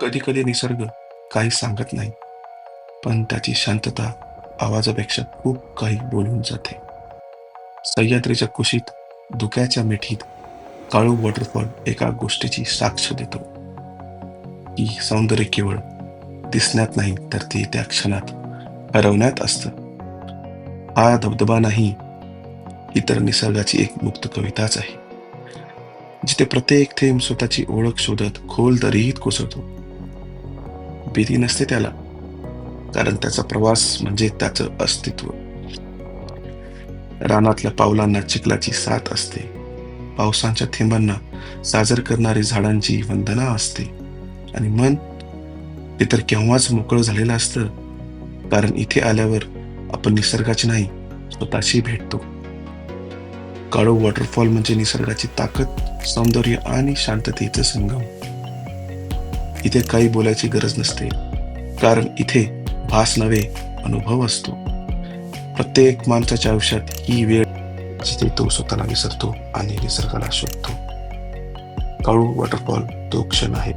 कधी कधी निसर्ग काही सांगत नाही, पण त्याची शांतता आवाजापेक्षा खूप काही बोलून जाते. सह्याद्रीच्या कुशीत, धुक्याच्या मिठीत काळू वॉटरफॉल एका गोष्टीची साक्ष देतो, की सौंदर्य केवळ दिसण्यात नाही, तर ते त्या क्षणात हरवण्यात असतं. हा धबधबा नाही, ही तर निसर्गाची एक मुक्त कविताच आहे, जिथे प्रत्येक थेंब स्वतःची ओळख शोधत खोल दरीत कोसळतो. भीती नसते त्याला, कारण त्याचा प्रवास म्हणजे त्याचं अस्तित्व. रानातल्या पावलांना चिखलाची साथ असते, पावसाच्या थेंबांना साजर करणारी झाडांची वंदना असते, आणि मन ते तर केव्हाच मोकळं झालेलं असतं, कारण इथे आल्यावर आपण निसर्गाची नाही, स्वतःशी भेटतो. काळो वॉटरफॉल म्हणजे निसर्गाची ताकद, सौंदर्य आणि शांततेचं संगम. इथे काही बोलायची गरज नसते, कारण इथे भास नव्हे, अनुभव असतो. प्रत्येक माणसाच्या आयुष्यात ही वेळ, जिथे तो स्वतःला विसरतो आणि निसर्गाला शोधतो. काळू वॉटरफॉल तो क्षण आहे,